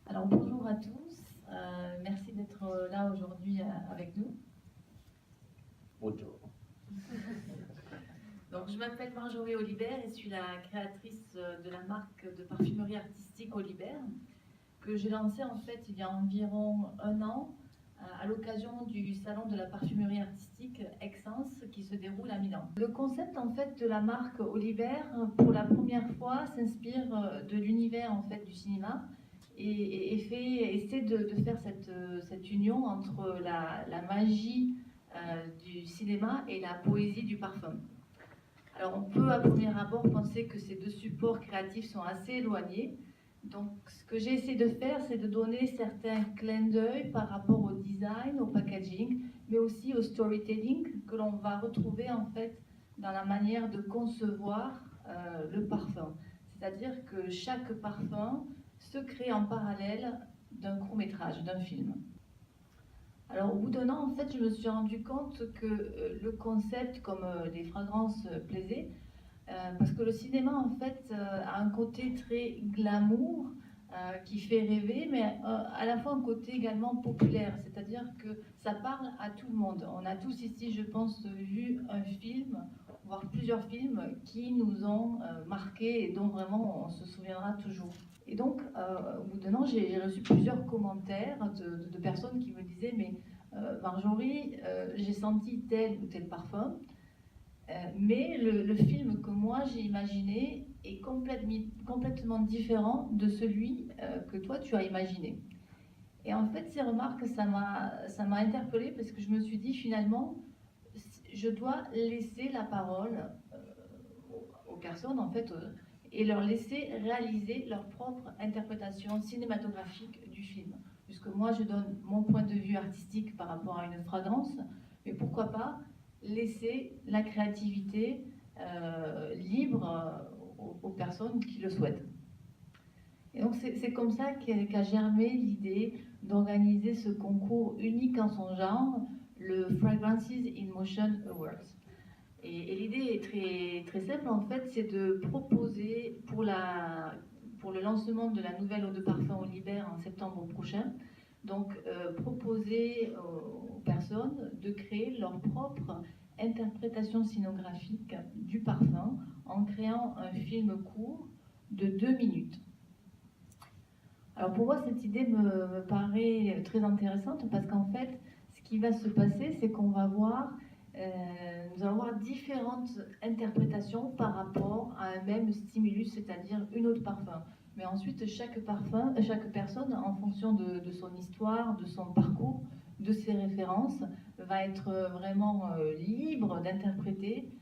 Alors bonjour à tous, merci d'être là aujourd'hui avec nous. Buongiorno. Donc je m'appelle Marjorie Olibert et je suis la créatrice de la marque de parfumerie artistique Olibert que j'ai lancée en fait il y a environ un an à l'occasion du salon de la parfumerie artistique Exsens qui se déroule à Milan. Le concept en fait de la marque Olibert pour la première fois s'inspire de l'univers en fait du cinéma et essaie de faire cette union entre la magie du cinéma et la poésie du parfum. Alors on peut à premier abord penser que ces deux supports créatifs sont assez éloignés. Donc ce que j'ai essayé de faire, c'est de donner certains clins d'œil par rapport au design, au packaging, mais aussi au storytelling que l'on va retrouver en fait dans la manière de concevoir le parfum. C'est-à-dire que chaque parfum se crée en parallèle d'un court-métrage, d'un film. Alors au bout d'un an, en fait, je me suis rendu compte que le concept, comme les fragrances plaisaient, parce que le cinéma, en fait, a un côté très glamour qui fait rêver, mais à la fois un côté également populaire, c'est-à-dire que ça parle à tout le monde. On a tous ici, je pense, vu un film, voire plusieurs films qui nous ont marqués et dont vraiment on se souviendra toujours. Et donc, au bout d'un an, j'ai reçu plusieurs commentaires de personnes qui me disaient « Mais Marjorie, j'ai senti tel ou tel parfum, mais le film que moi j'ai imaginé est complètement différent de celui que toi tu as imaginé. » Et en fait, ces remarques, ça m'a interpellée parce que je me suis dit finalement, je dois laisser la parole aux personnes en fait et leur laisser réaliser leur propre interprétation cinématographique du film. Puisque moi je donne mon point de vue artistique par rapport à une fragrance, mais pourquoi pas laisser la créativité libre aux personnes qui le souhaitent. Et donc c'est comme ça qu'a germé l'idée d'organiser ce concours unique en son genre, le Fragrances in Motion Awards. Et l'idée est très simple en fait, c'est de proposer pour le lancement de la nouvelle eau de parfum Olibert en septembre prochain, donc proposer aux personnes de créer leur propre interprétation scénographique du parfum en créant un film court de 2 minutes. Alors pour moi, cette idée me paraît très intéressante parce qu'en fait, ce qui va se passer, c'est qu'on va voir, nous allons voir différentes interprétations par rapport à un même stimulus, c'est-à-dire une eau de parfum. Mais ensuite, chaque personne, en fonction de son histoire, de son parcours, de ses références, va être vraiment libre d'interpréter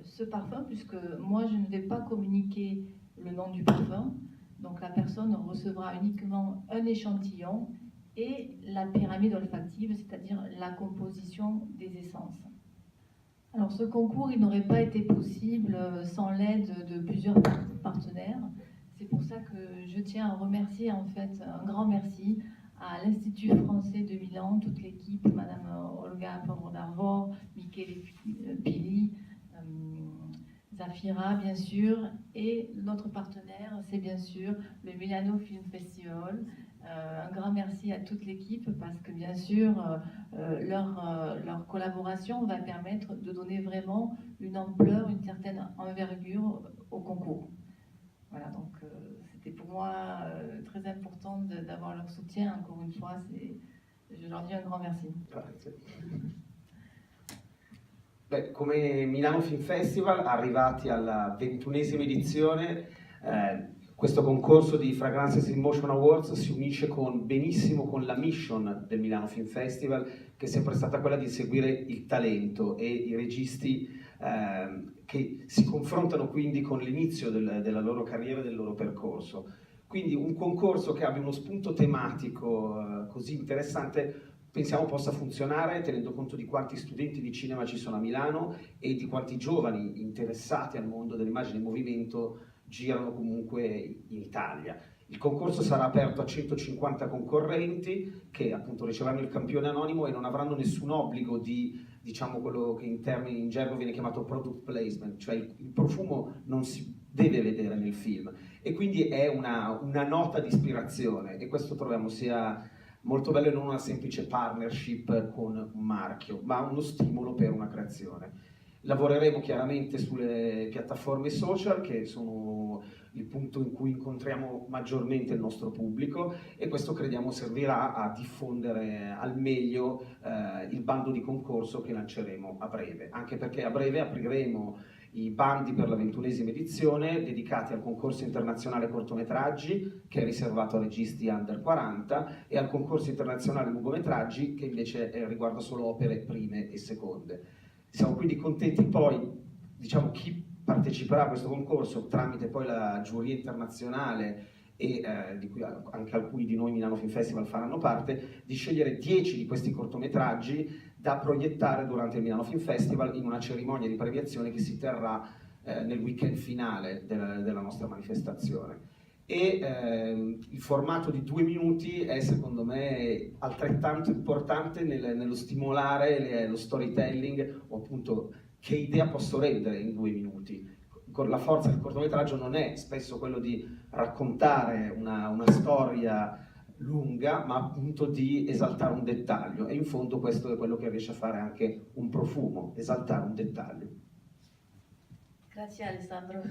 ce parfum, puisque moi, je ne vais pas communiquer le nom du parfum. Donc la personne recevra uniquement un échantillon et la pyramide olfactive, c'est-à-dire la composition des essences. Alors ce concours, il n'aurait pas été possible sans l'aide de plusieurs partenaires. C'est pour ça que je tiens à remercier en fait, un grand merci à l'Institut français de Milan, toute l'équipe, Madame Olga Pavlova, Michele Pili, Zafira, bien sûr, et notre partenaire, c'est bien sûr le Milano Film Festival. Un grand merci à toute l'équipe parce que, bien sûr, leur collaboration va permettre de donner vraiment une ampleur, une certaine envergure au concours. Voilà, donc c'était pour moi très important d'avoir leur soutien. Encore une fois, je leur dis un grand merci. Grazie. Beh, come Milano Film Festival, arrivati alla 21esima edizione, questo concorso di Fragrances in Motion Awards si unisce benissimo con la mission del Milano Film Festival, che è sempre stata quella di seguire il talento e i registi che si confrontano quindi con l'inizio della loro carriera e del loro percorso. Quindi un concorso che abbia uno spunto tematico così interessante pensiamo possa funzionare tenendo conto di quanti studenti di cinema ci sono a Milano e di quanti giovani interessati al mondo dell'immagine in movimento girano comunque in Italia. Il concorso sarà aperto a 150 concorrenti che appunto riceveranno il campione anonimo e non avranno nessun obbligo di, diciamo, quello che in gergo viene chiamato product placement, cioè il profumo non si deve vedere nel film, e quindi è una nota di ispirazione, e questo troviamo sia molto bello, e non una semplice partnership con un marchio, ma uno stimolo per una creazione. Lavoreremo chiaramente sulle piattaforme social, che sono il punto in cui incontriamo maggiormente il nostro pubblico, e questo crediamo servirà a diffondere al meglio il bando di concorso che lanceremo a breve, anche perché a breve apriremo i bandi per la 21esima edizione dedicati al concorso internazionale cortometraggi, che è riservato a registi under 40, e al concorso internazionale lungometraggi, che invece riguarda solo opere prime e seconde. Siamo quindi contenti poi, diciamo, chi parteciperà a questo concorso tramite poi la giuria internazionale, e di cui anche alcuni di noi Milano Film Festival faranno parte, di scegliere 10 di questi cortometraggi da proiettare durante il Milano Film Festival in una cerimonia di premiazione che si terrà nel weekend finale della nostra manifestazione. E il formato di 2 minuti è secondo me altrettanto importante nello stimolare lo storytelling, o appunto che idea posso rendere in 2 minuti. La forza del cortometraggio non è spesso quello di raccontare una storia lunga, ma appunto di esaltare un dettaglio, e in fondo questo è quello che riesce a fare anche un profumo, esaltare un dettaglio. Grazie Alessandro.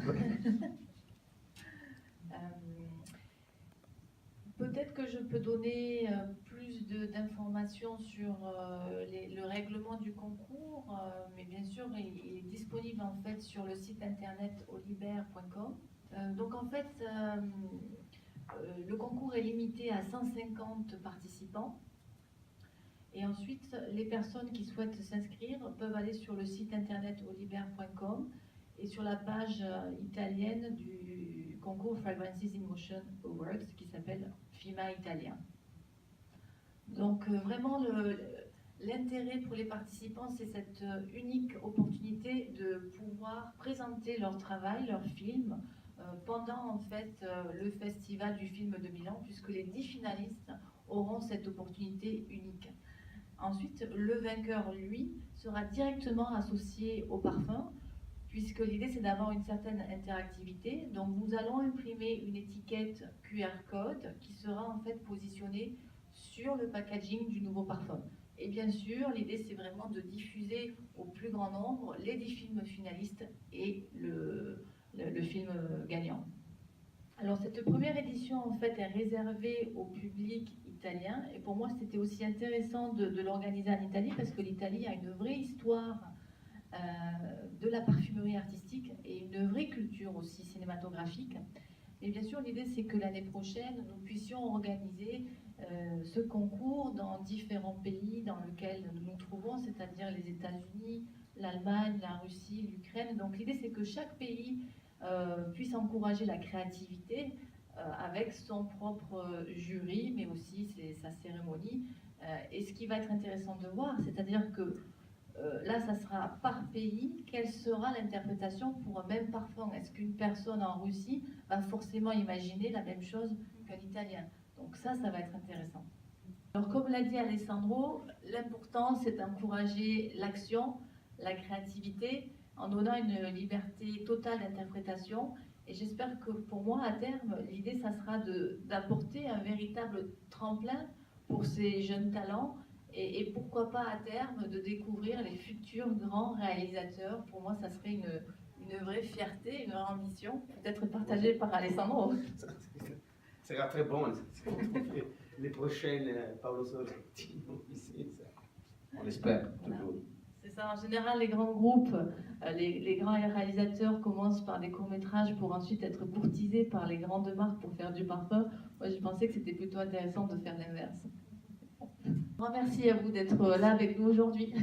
Peut-être que je peux donner plus d'informations sur le règlement du concours, mais bien sûr il est disponible en fait sur le site internet oliber.com. Donc en fait le concours est limité à 150 participants, et ensuite les personnes qui souhaitent s'inscrire peuvent aller sur le site internet oliber.com et sur la page italienne du concours Fragrances in Motion Awards qui s'appelle FIMA Italien. Donc vraiment l'intérêt pour les participants, c'est cette unique opportunité de pouvoir présenter leur travail, leur film pendant en fait le festival du film de Milan, puisque les 10 finalistes auront cette opportunité unique. Ensuite, le vainqueur, lui, sera directement associé au parfum, puisque l'idée c'est d'avoir une certaine interactivité. Donc nous allons imprimer une étiquette QR code qui sera en fait positionnée sur le packaging du nouveau parfum. Et bien sûr, l'idée c'est vraiment de diffuser au plus grand nombre les 10 films finalistes et le film gagnant. Alors cette première édition en fait est réservée au public italien, et pour moi c'était aussi intéressant de l'organiser en Italie, parce que l'Italie a une vraie histoire de la parfumerie artistique et une vraie culture aussi cinématographique. Et bien sûr, l'idée c'est que l'année prochaine, nous puissions organiser ce concours dans différents pays dans lesquels nous nous trouvons, c'est-à-dire les États-Unis, l'Allemagne, la Russie, l'Ukraine. Donc l'idée c'est que chaque pays puisse encourager la créativité avec son propre jury, mais aussi sa cérémonie. Et ce qui va être intéressant de voir, c'est-à-dire que là, ça sera par pays. Quelle sera l'interprétation pour un même parfum? Est-ce qu'une personne en Russie va forcément imaginer la même chose qu'un Italien? Donc ça va être intéressant. Alors comme l'a dit Alessandro, l'important c'est d'encourager l'action, la créativité, en donnant une liberté totale d'interprétation. Et j'espère que pour moi, à terme, l'idée, ça sera d'apporter un véritable tremplin pour ces jeunes talents, et pourquoi pas à terme de découvrir les futurs grands réalisateurs. Pour moi, ça serait une vraie fierté, une vraie ambition, peut-être partagée par Alessandro. Ça sera très bon, les prochaines Paolo Sorrentino ici, on l'espère toujours. C'est ça, en général, les grands groupes, les grands réalisateurs commencent par des courts-métrages pour ensuite être courtisés par les grandes marques pour faire du parfum. Moi, je pensais que c'était plutôt intéressant de faire l'inverse. Un grand merci à vous d'être là avec nous aujourd'hui.